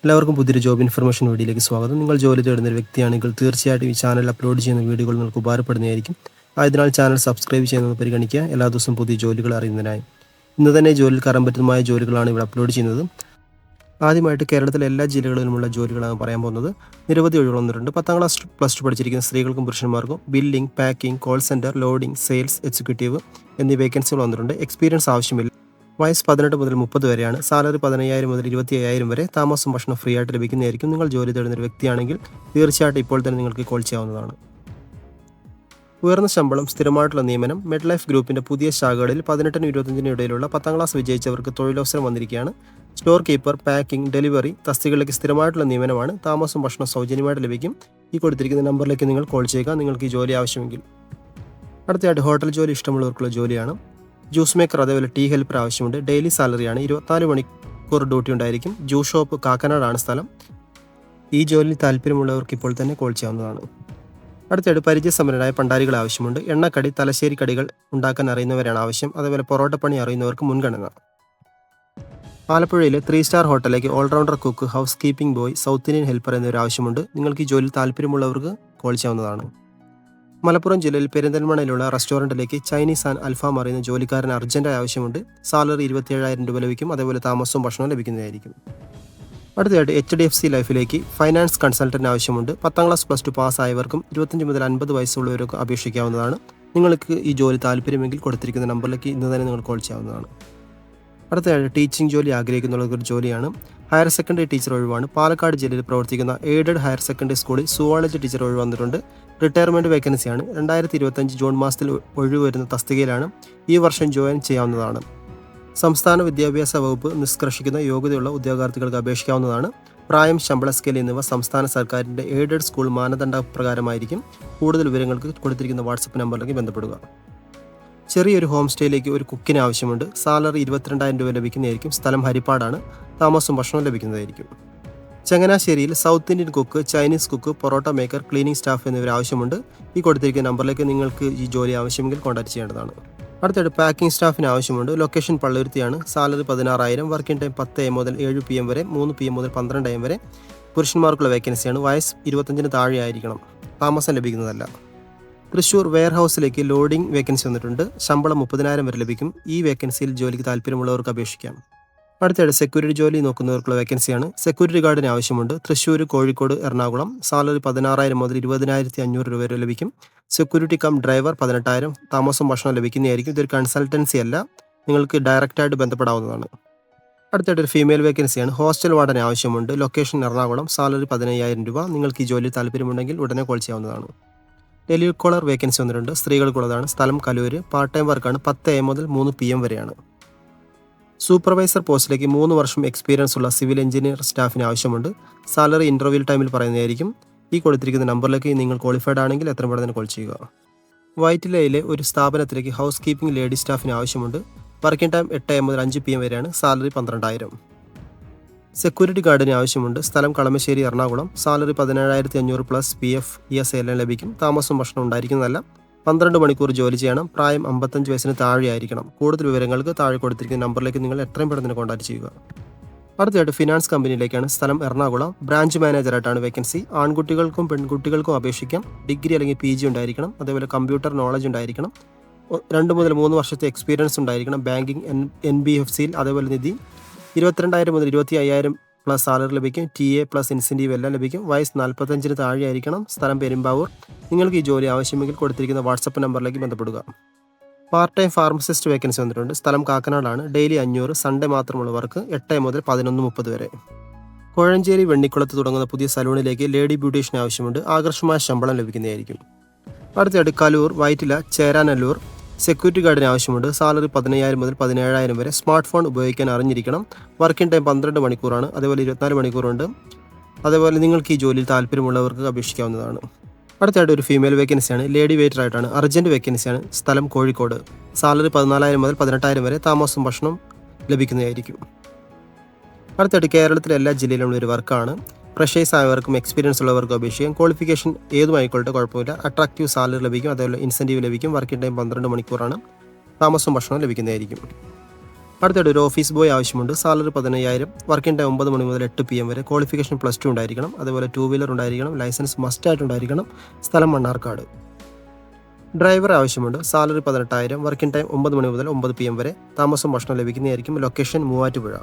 എല്ലാവർക്കും പുതിയൊരു job information വീഡിയോയിലേക്ക് സ്വാഗതം. നിങ്ങൾ ജോലി തേടുന്ന ഒരു വ്യക്തിയാണെങ്കിൽ തീർച്ചയായിട്ടും ഈ ചാനൽ അപ്ലോഡ് ചെയ്യുന്ന വീഡിയോകൾ നിങ്ങൾക്ക് ഉപകാരപ്പെടുന്നതായിരിക്കും. ആയതിനാൽ ചാനൽ സബ്സ്ക്രൈബ് ചെയ്യുന്നത് പരിഗണിക്കുക. എല്ലാ ദിവസവും പുതിയ ജോലികൾ അറിയുന്നതിനായി ഇന്ന് തന്നെ ജോലിയിൽ കയറാൻ പറ്റുന്നതുമായ ജോലികളാണ് ഇവിടെ അപ്ലോഡ് ചെയ്യുന്നത്. ആദ്യമായിട്ട് കേരളത്തിലെ എല്ലാ ജില്ലകളിലുമുള്ള ജോലികളാണ് പറയാൻ പോകുന്നത്. നിരവധി ഒഴിവുകൾ വന്നിട്ടുണ്ട്. 10ാം ക്ലാസ് പ്ലസ് ടു പഠിച്ചിരിക്കുന്ന സ്ത്രീകൾക്കും പുരുഷന്മാർക്കും billing, packing, call centre, loading, sales executive എന്നീ വേക്കൻസികൾ വന്നിട്ടുണ്ട്. എക്സ്പീരിയൻസ് ആവശ്യമില്ല. വയസ്സ് 18 മുതൽ 30 വരെയാണ്. സാലറി 15,000 മുതൽ 25,000 വരെ. താമസം ഭക്ഷണം ഫ്രീ ആയിട്ട് ലഭിക്കുന്നതായിരിക്കും. നിങ്ങൾ ജോലി തേടുന്ന ഒരു വ്യക്തിയാണെങ്കിൽ തീർച്ചയായിട്ടും ഇപ്പോൾ തന്നെ നിങ്ങൾക്ക് കോൾ ചെയ്യാവുന്നതാണ്. ഉയർന്ന ശമ്പളം, സ്ഥിരമായിട്ടുള്ള നിയമനം. മെഡ് ലൈഫ് ഗ്രൂപ്പിൻ്റെ പുതിയ ശാഖകളിൽ 18-നും 25-നും ഇടയിലുള്ള 10ാം ക്ലാസ് വിജയിച്ചവർക്ക് തൊഴിലവസരം വന്നിരിക്കുകയാണ്. സ്റ്റോർ കീപ്പർ, പാക്കിംഗ്, ഡെലിവറി തസ്തികകളിലേക്ക് സ്ഥിരമായിട്ടുള്ള നിയമനമാണ്. താമസം ഭക്ഷണം സൗജന്യമായിട്ട് ലഭിക്കും. ഈ കൊടുത്തിരിക്കുന്ന നമ്പറിലേക്ക് നിങ്ങൾ കോൾ ചെയ്യുക നിങ്ങൾക്ക് ഈ ജോലി ആവശ്യമെങ്കിൽ. അടുത്തതായിട്ട് ഹോട്ടൽ ജോലി ഇഷ്ടമുള്ളവർക്കുള്ള ജോലിയാണ്. ജ്യൂസ് മേക്കർ, അതേപോലെ ടീ ഹെൽപ്പർ ആവശ്യമുണ്ട്. ഡെയിലി സാലറിയാണ്. 24 മണിക്കൂർ ഡ്യൂട്ടി ഉണ്ടായിരിക്കും. ജ്യൂസ് ഷോപ്പ് കാക്കനാടാണ് സ്ഥലം. ഈ ജോലിയിൽ താല്പര്യമുള്ളവർക്ക് ഇപ്പോൾ തന്നെ കോൾ ചെയ്യാവുന്നതാണ്. അടുത്തായിട്ട് പരിചയസമ്പന്നരായ പണ്ടാരികൾ ആവശ്യമുണ്ട്. എണ്ണക്കടി, തലശ്ശേരി കടികൾ ഉണ്ടാക്കാൻ അറിയുന്നവരാണ് ആവശ്യം. അതേപോലെ പൊറോട്ട പണി അറിയുന്നവർക്ക് മുൻഗണന. ആലപ്പുഴയിലെ 3 സ്റ്റാർ ഹോട്ടലിലേക്ക് allrounder cook, housekeeping boy, south Indian helper എന്നിവർ ആവശ്യമുണ്ട്. നിങ്ങൾക്ക് ഈ ജോലിയിൽ താല്പര്യമുള്ളവർക്ക് കോൾ ചെയ്യാവുന്നതാണ്. മലപ്പുറം ജില്ലയിൽ പെരിന്തൽമണ്ണയിലുള്ള റെസ്റ്റോറൻറ്റിലേക്ക് ചൈനീസ് ആൻഡ് അൽഫാം അറിയുന്ന ജോലിക്കാരന് അർജൻറ്റായി ആവശ്യമുണ്ട്. സാലറി 27,000 രൂപ ലഭിക്കും. അതേപോലെ താമസവും ഭക്ഷണവും ലഭിക്കുന്നതായിരിക്കും. അടുത്തതായിട്ട് HDFC ലൈഫിലേക്ക് ഫൈനാൻസ് കൺസൾട്ടൻ്റ് ആവശ്യമുണ്ട്. 10ാം ക്ലാസ് പ്ലസ് ടു പാസ്സായവർക്കും 25 മുതൽ 50 വയസ്സുള്ളവർക്കും അപേക്ഷിക്കാവുന്നതാണ്. നിങ്ങൾക്ക് ഈ ജോലി താല്പര്യമെങ്കിൽ കൊടുത്തിരിക്കുന്ന നമ്പറിലേക്ക് ഇന്ന് തന്നെ നിങ്ങൾ കോൾ ചെയ്യാവുന്നതാണ്. അടുത്തതായിട്ട് ടീച്ചിങ് ജോലി ആഗ്രഹിക്കുന്നവർക്കൊരു ജോലിയാണ്. ഹയർ സെക്കൻഡറി ടീച്ചർ ഒഴിവാണ്. പാലക്കാട് ജില്ലയിൽ പ്രവർത്തിക്കുന്ന എയ്ഡഡ് ഹയർ സെക്കൻഡറി സ്കൂളിൽ സുവോളജി ടീച്ചർ ഒഴിവ് വന്നിട്ടുണ്ട്. റിട്ടയർമെൻറ്റ് വേക്കൻസിയാണ്. 2025 ജൂൺ മാസത്തിൽ ഒഴിവ് വരുന്ന തസ്തികയിലാണ്. ഈ വർഷം ജോയിൻ ചെയ്യാവുന്നതാണ്. സംസ്ഥാന വിദ്യാഭ്യാസ വകുപ്പ് നിഷ്കർഷിക്കുന്ന യോഗ്യതയുള്ള ഉദ്യോഗാർത്ഥികൾക്ക് അപേക്ഷിക്കാവുന്നതാണ്. പ്രായം, ശമ്പള സ്കെയിൽ എന്നിവ സംസ്ഥാന സർക്കാരിൻ്റെ എയ്ഡഡ് സ്കൂൾ മാനദണ്ഡ പ്രകാരമായിരിക്കും. കൂടുതൽ വിവരങ്ങൾക്ക് കൊടുത്തിരിക്കുന്ന വാട്സപ്പ് നമ്പറിലേക്ക് ബന്ധപ്പെടുക. ചെറിയൊരു ഹോം സ്റ്റേയിലേക്ക് ഒരു കുക്കിന് ആവശ്യമുണ്ട്. സാലറി 22,000 രൂപ ലഭിക്കുന്നതായിരിക്കും. സ്ഥലം ഹരിപ്പാടാണ്. താമസവും ഭക്ഷണവും ലഭിക്കുന്നതായിരിക്കും. ചങ്ങനാശ്ശേരിയിൽ south Indian cook, Chinese cook, parotta maker, cleaning staff എന്നിവർ ആവശ്യമുണ്ട്. ഈ കൊടുത്തിരിക്കുന്ന നമ്പറിലേക്ക് നിങ്ങൾക്ക് ഈ ജോലി ആവശ്യമെങ്കിൽ കോൺടാക്ട് ചെയ്യേണ്ടതാണ്. അടുത്തായിട്ട് പാക്കിംഗ് സ്റ്റാഫിന് ആവശ്യമുണ്ട്. ലൊക്കേഷൻ പള്ളുരുത്തിയാണ്. സാലറി 16,000. വർക്കിംഗ് ടൈം 10 AM മുതൽ 7 PM വരെ, 3 PM മുതൽ 12 AM വരെ. പുരുഷന്മാർക്കുള്ള വേക്കൻസിയാണ്. വയസ്സ് 25-ന് താഴെ ആയിരിക്കണം. താമസം ലഭിക്കുന്നതല്ല. തൃശ്ശൂർ വെയർ ഹൗസിലേക്ക് ലോഡിംഗ് വേക്കൻസി വന്നിട്ടുണ്ട്. ശമ്പളം 30,000 വരെ ലഭിക്കും. ഈ വേക്കൻസിയിൽ ജോലിക്ക് താല്പര്യമുള്ളവർക്ക് അപേക്ഷിക്കാം. അടുത്തതായിട്ട് സെക്യൂരിറ്റി ജോലി നോക്കുന്നവർക്കുള്ള വേക്കൻസിയാണ്. സെക്യൂരിറ്റി ഗാർഡിന് ആവശ്യമുണ്ട്. തൃശ്ശൂർ, കോഴിക്കോട്, എറണാകുളം. സാലറി 16,000 മുതൽ 20,500 രൂപ വരെ ലഭിക്കും. Security cum driver 18,000. താമസം ഭക്ഷണം ലഭിക്കുന്നതായിരിക്കും. ഇതൊരു കൺസൾട്ടൻസി അല്ല. നിങ്ങൾക്ക് ഡയറക്റ്റായിട്ട് ബന്ധപ്പെടാവുന്നതാണ്. അടുത്തായിട്ട് ഒരു ഫീമെയിൽ വേക്കൻസിയാണ്. ഹോസ്റ്റൽ വാർഡന് ആവശ്യമുണ്ട്. ലൊക്കേഷൻ എറണാകുളം. സാലറി 15,000 രൂപ. നിങ്ങൾക്ക് ഈ ജോലി താല്പര്യമുണ്ടെങ്കിൽ ഉടനെ കോൾ ചെയ്യാവുന്നതാണ്. ടെലികോളർ വേക്കൻസി വന്നിട്ടുണ്ട്. സ്ത്രീകൾക്കുള്ളതാണ്. സ്ഥലം കലൂര്. പാർട്ട് ടൈം വർക്കാണ്. 10 AM മുതൽ 3 PM വരെയാണ്. സൂപ്പർവൈസർ പോസ്റ്റിലേക്ക് 3 വർഷം എക്സ്പീരിയൻസ് ഉള്ള സിവിൽ എഞ്ചിനീയർ സ്റ്റാഫിന് ആവശ്യമുണ്ട്. സാലറി ഇൻ്റർവ്യൂ ടൈമിൽ പറയുന്നതായിരിക്കും. ഈ കൊടുത്തിരിക്കുന്ന നമ്പറിലേക്ക് നിങ്ങൾ ക്വാളിഫൈഡ് ആണെങ്കിൽ എത്രയും പെട്ടെന്ന് കോൾ ചെയ്യുക. വൈറ്റിലയിലെ ഒരു സ്ഥാപനത്തിലേക്ക് ഹൗസ് കീപ്പിംഗ് ലേഡി സ്റ്റാഫിന് ആവശ്യമുണ്ട്. വർക്കിംഗ് ടൈം 8 AM മുതൽ 5 PM വരെയാണ്. സാലറി 12,000. സെക്യൂരിറ്റി ഗാർഡിന് ആവശ്യമുണ്ട്. സ്ഥലം Kalamassery, Ernakulam. Salary 17,500 plus PF ESI എല്ലാം ലഭിക്കും. താമസം ഭക്ഷണം ഉണ്ടായിരിക്കുന്നതല്ല. 12 മണിക്കൂർ ജോലി ചെയ്യണം. പ്രായം 55 വയസ്സിന് താഴെ ആയിരിക്കണം. കൂടുതൽ വിവരങ്ങൾക്ക് താഴെ കൊടുത്തിരിക്കുന്ന നമ്പറിലേക്ക് നിങ്ങൾ എത്രയും പെട്ടെന്ന് കോൺടാക്ട് ചെയ്യുക. അടുത്തതായിട്ട് ഫിനാൻസ് കമ്പനിയിലേക്കാണ്. സ്ഥലം എറണാകുളം. Branch മാനേജറായിട്ടാണ് vacancy. ആൺകുട്ടികൾക്കും പെൺകുട്ടികൾക്കും അപേക്ഷിക്കാം. ഡിഗ്രി അല്ലെങ്കിൽ PG ഉണ്ടായിരിക്കണം. അതേപോലെ കമ്പ്യൂട്ടർ നോളജ് ഉണ്ടായിരിക്കണം. 2 മുതൽ 3 വർഷത്തെ എക്സ്പീരിയൻസ് ഉണ്ടായിരിക്കണം. ബാങ്കിങ്, NBFCയിൽ, അതേപോലെ നിധി. 22,000 മുതൽ 25,000 പ്ലസ് സാലറി ലഭിക്കും. TA പ്ലസ് ഇൻസെൻറ്റീവ് എല്ലാം ലഭിക്കും. വയസ്സ് 45-ന് താഴെ ആയിരിക്കണം. സ്ഥലം പെരുമ്പാവൂർ. നിങ്ങൾക്ക് ഈ ജോലി ആവശ്യമെങ്കിൽ കൊടുത്തിരിക്കുന്ന വാട്സപ്പ് നമ്പറിലേക്ക് ബന്ധപ്പെടുക. പാർട്ട് ടൈം ഫാർമസിസ്റ്റ് വേക്കൻസി വന്നിട്ടുണ്ട്. സ്ഥലം കാക്കനാടാണ്. ഡെയിലി 500. സൺഡേ മാത്രമുള്ളവർക്ക് 8 മുതൽ 11:30 വരെ. കോഴഞ്ചേരി വെണ്ണിക്കുളത്ത് തുടങ്ങുന്ന പുതിയ സലൂണിലേക്ക് ലേഡി ബ്യൂട്ടീഷ്യൻ ആവശ്യമുണ്ട്. ആകർഷമായ ശമ്പളം ലഭിക്കുന്നതായിരിക്കും. അടുത്തതായിട്ട് കലൂർ, വൈറ്റില, ചേരാനല്ലൂർ സെക്യൂരിറ്റി ഗാർഡിന് ആവശ്യമുണ്ട്. സാലറി 15,000 മുതൽ 17,000 വരെ. സ്മാർട്ട് ഫോൺ ഉപയോഗിക്കാൻ അറിഞ്ഞിരിക്കണം. വർക്കിംഗ് ടൈം 12 മണിക്കൂറാണ്. അതേപോലെ 24 മണിക്കൂറുണ്ട്. അതേപോലെ നിങ്ങൾക്ക് ഈ ജോലിയിൽ താല്പര്യമുള്ളവർക്ക് അപേക്ഷിക്കാവുന്നതാണ്. അടുത്തായിട്ട് ഒരു ഫീമെയിൽ വേക്കൻസിയാണ്. ലേഡി വെയിറ്റർ ആയിട്ടാണ്. അർജൻറ്റ് വേക്കൻസിയാണ്. സ്ഥലം കോഴിക്കോട്. സാലറി 14,000 മുതൽ 18,000 വരെ. താമസം ഭക്ഷണം ലഭിക്കുന്നതായിരിക്കും. അടുത്തായിട്ട് കേരളത്തിലെ എല്ലാ ജില്ലയിലുള്ള ഒരു വർക്കാണ്. ഫ്രഷേഴ്സ് ആയവർക്കും എക്സ്പീരിയൻസ് ഉള്ളവർക്കും അപേക്ഷിക്കാം. ക്വാളിഫിക്കേഷൻ ഏതുമായിക്കോട്ടെ കുഴപ്പമില്ല. അട്രാക്റ്റീവ് സാലറി ലഭിക്കും. അതേപോലെ ഇൻസെൻറ്റീവ് ലഭിക്കും. വർക്കിംഗ് ടൈം 12 മണിക്കൂറാണ്. താമസവും ഭക്ഷണവും ലഭിക്കുന്നതായിരിക്കും. അടുത്തായിട്ട് ഒരു ഓഫീസ് ബോയ് ആവശ്യമുണ്ട്. സാലറി 15,000. വർക്കിംഗ് ടൈം 9 മണി മുതൽ 8 PM വരെ. ക്വാളിഫിക്കേഷൻ +2 ഉണ്ടായിരിക്കണം. അതുപോലെ 2 വീലർ ഉണ്ടായിരിക്കണം. ലൈസൻസ് മസ്റ്റായിട്ട് ഉണ്ടായിരിക്കണം. സ്ഥലം മണ്ണാർക്കാട്. ഡ്രൈവർ ആവശ്യമുണ്ട്. സാലറി 18,000. വർക്കിംഗ് ടൈം 9 മണി മുതൽ 9 PM വരെ. താമസം ഭക്ഷണം ലഭിക്കുന്നതായിരിക്കും. ലൊക്കേഷൻ മൂവാറ്റുപുഴ.